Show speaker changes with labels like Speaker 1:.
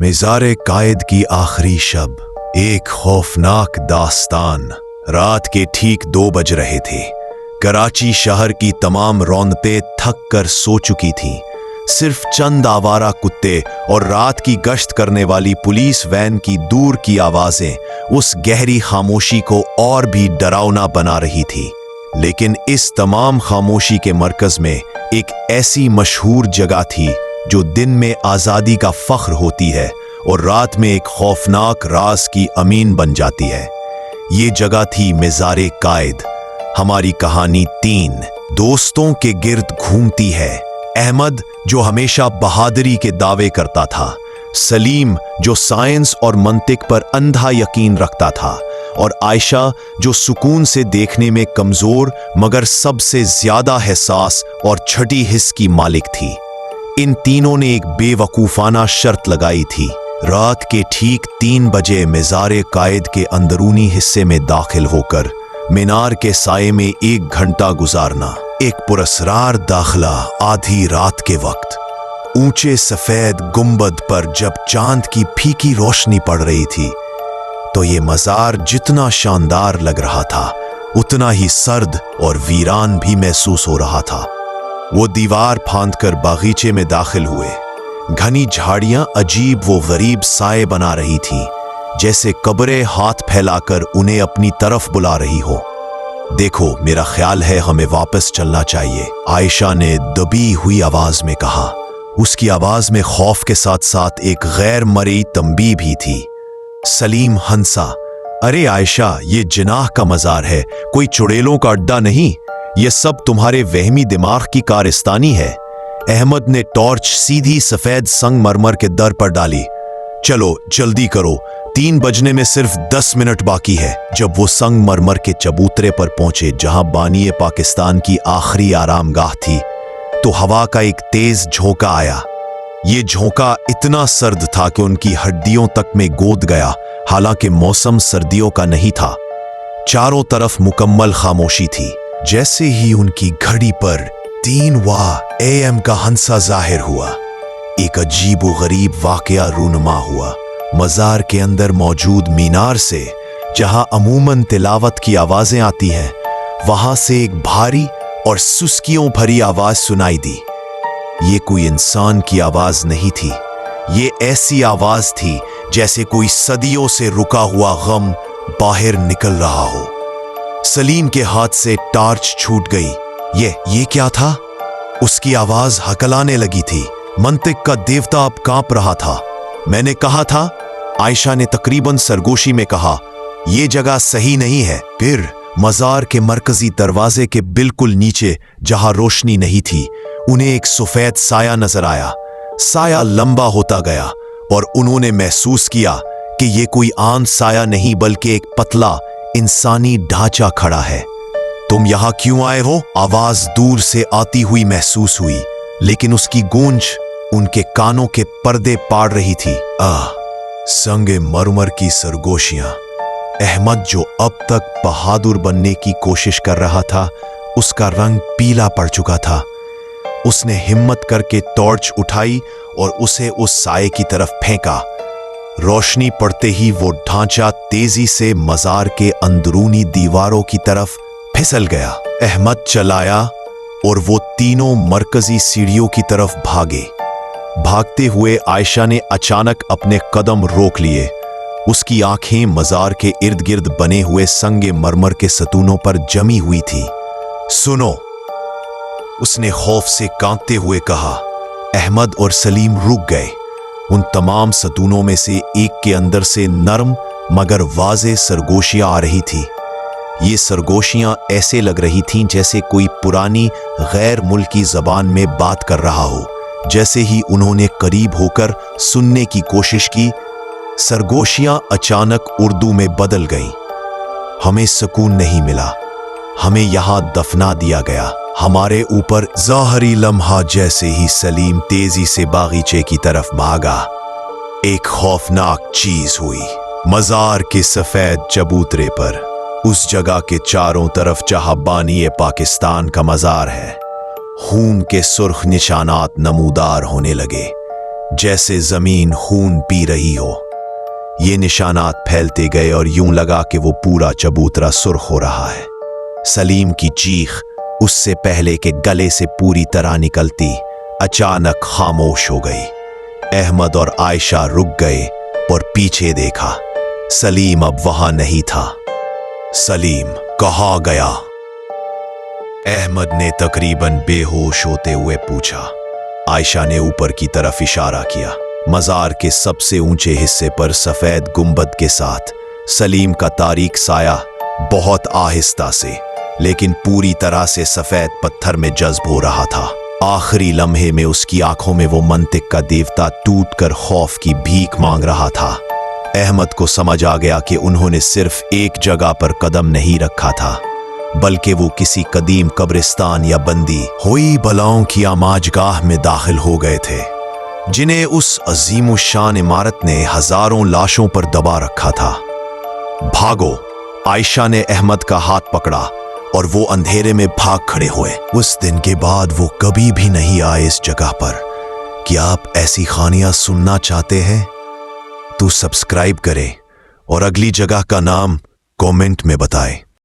Speaker 1: मज़ार कायद की आखिरी शब, एक खौफनाक दास्तान। रात के ठीक 2 बज रहे थे। कराची शहर की तमाम रौनतें थक कर सो चुकी थीं। सिर्फ चंद आवारा कुत्ते और रात की गश्त करने वाली पुलिस वैन की दूर की आवाजें उस गहरी खामोशी को और भी डरावना बना रही थी। लेकिन इस तमाम खामोशी के मरकज में एक ऐसी मशहूर जगह थी जो दिन में आज़ादी का फख्र होती है और रात में एक खौफनाक राज की अमीन बन जाती है। ये जगह थी मज़ार कायद। हमारी कहानी 3 दोस्तों के गिर्द घूमती है। अहमद, जो हमेशा बहादुरी के दावे करता था, सलीम, जो साइंस और मंतिक पर अंधा यकीन रखता था, और आयशा, जो सुकून से देखने में कमजोर मगर सबसे ज्यादा हिस्सास और छठी हिस्स की मालिक थी। इन तीनों ने एक बेवकूफाना शर्त लगाई थी। रात के ठीक 3 बजे मज़ार कायद के अंदरूनी हिस्से में दाखिल होकर मीनार के साये में 1 घंटा गुजारना। एक पुरस्रार दाखला आधी रात के वक्त, ऊंचे सफेद गुंबद पर जब चांद की फीकी रोशनी पड़ रही थी तो ये मज़ार जितना शानदार लग रहा था उतना ही सर्द और वीरान भी महसूस हो रहा था। वो दीवार फांदकर बागीचे में दाखिल हुए। घनी झाड़ियां अजीब वो गरीब साए बना रही थी, जैसे कब्रें हाथ फैलाकर उन्हें अपनी तरफ बुला रही हो। देखो, मेरा ख्याल है हमें वापस चलना चाहिए, आयशा ने दबी हुई आवाज में कहा। उसकी आवाज में खौफ के साथ साथ एक गैर मरी तंबीह भी थी। सलीम हंसा। अरे आयशा, ये जिनाह का मज़ार है, कोई चुड़ैलों का अड्डा नहीं। ये सब तुम्हारे वहमी दिमाग की कारस्तानी है। अहमद ने टॉर्च सीधी सफेद संगमरमर के दर पर डाली। चलो जल्दी करो, 3 बजने में सिर्फ 10 मिनट बाकी है। जब वो संगमरमर के चबूतरे पर पहुंचे जहां बानिए पाकिस्तान की आखिरी आरामगाह थी, तो हवा का एक तेज झोंका आया। ये झोंका इतना सर्द था कि उनकी हड्डियों तक में गोद गया। हालांकि मौसम सर्दियों का नहीं था। चारों तरफ मुकम्मल खामोशी थी। जैसे ही उनकी घड़ी पर 3 AM का हंसा जाहिर हुआ, एक अजीबो गरीब वाकया रूनुमा हुआ। मज़ार के अंदर मौजूद मीनार से, जहां अमूमन तिलावत की आवाजें आती हैं, वहां से एक भारी और सुस्कियों भरी आवाज सुनाई दी। ये कोई इंसान की आवाज नहीं थी। ये ऐसी आवाज थी जैसे कोई सदियों से रुका हुआ गम बाहर निकल रहा हो। सलीम के हाथ से टार्च छूट गई। ये क्या था? उसकी आवाज हकलाने लगी थी। मंतिक का देवता अब कांप रहा था। मैंने कहा था, आयशा ने तकरीबन सरगोशी में कहा, यह जगह सही नहीं है। फिर मज़ार के मरकजी दरवाजे के बिल्कुल नीचे, जहां रोशनी नहीं थी, उन्हें एक सफेद साया नजर आया। साया लंबा होता गया और उन्होंने महसूस किया कि यह कोई आम साया नहीं बल्कि एक पतला इंसानी ढांचा खड़ा है। तुम यहां क्यों आए हो? आवाज दूर से आती हुई महसूस हुई, लेकिन उसकी गूंज उनके कानों के पर्दे पाड़ रही थी। संगे मरमर की सरगोशियां। अहमद, जो अब तक बहादुर बनने की कोशिश कर रहा था, उसका रंग पीला पड़ चुका था। उसने हिम्मत करके टॉर्च उठाई और उसे उस साए की तरफ फेंका। रोशनी पड़ते ही वो ढांचा तेजी से मज़ार के अंदरूनी दीवारों की तरफ फिसल गया। अहमद चलाया और वो तीनों मरकजी सीढ़ियों की तरफ भागे। भागते हुए आयशा ने अचानक अपने कदम रोक लिए। उसकी आंखें मज़ार के इर्द गिर्द बने हुए संगे मरमर के सतूनों पर जमी हुई थी। सुनो, उसने खौफ से कांपते हुए कहा। अहमद और सलीम रुक गए। उन तमाम सतूनों में से एक के अंदर से नरम मगर वाज़े सरगोशियां आ रही थी। ये सरगोशियां ऐसे लग रही थीं जैसे कोई पुरानी गैर मुल्की ज़बान में बात कर रहा हो। जैसे ही उन्होंने करीब होकर सुनने की कोशिश की, सरगोशियां अचानक उर्दू में बदल गईं। हमें सुकून नहीं मिला, हमें यहां दफना दिया गया, हमारे ऊपर ज़ाहरी लम्हा। जैसे ही सलीम तेजी से बागीचे की तरफ भागा, एक खौफनाक चीज हुई। मज़ार के सफेद चबूतरे पर, उस जगह के चारों तरफ जहां बानिए पाकिस्तान का मज़ार है, खून के सुर्ख निशानात नमूदार होने लगे। जैसे जमीन खून पी रही हो। ये निशानात फैलते गए और यूं लगा कि वो पूरा चबूतरा सुर्ख हो रहा है। सलीम की चीख उससे पहले के गले से पूरी तरह निकलती अचानक खामोश हो गई। अहमद और आयशा रुक गए और पीछे देखा। सलीम अब वहां नहीं था। सलीम कहाँ गया? अहमद ने तकरीबन बेहोश होते हुए पूछा। आयशा ने ऊपर की तरफ इशारा किया। मजार के सबसे ऊंचे हिस्से पर सफेद गुंबद के साथ सलीम का तारीक साया बहुत आहिस्ता से लेकिन पूरी तरह से सफेद पत्थर में जज्ब हो रहा था। आखिरी लम्हे में उसकी आंखों में वो मंतिक का देवता टूटकर खौफ की भीख मांग रहा था। अहमद को समझ आ गया कि उन्होंने सिर्फ एक जगह पर कदम नहीं रखा था, बल्कि वो किसी कदीम कब्रिस्तान या बंदी हुई बलाओं की आमाजगाह में दाखिल हो गए थे, जिन्हें उस अजीम शान इमारत ने हजारों लाशों पर दबा रखा था। भागो! आयशा ने अहमद का हाथ पकड़ा और वो अंधेरे में भाग खड़े हुए। उस दिन के बाद वो कभी भी नहीं आए इस जगह पर। क्या आप ऐसी कहानियां सुनना चाहते हैं तो सब्सक्राइब करें और अगली जगह का नाम कमेंट में बताएं।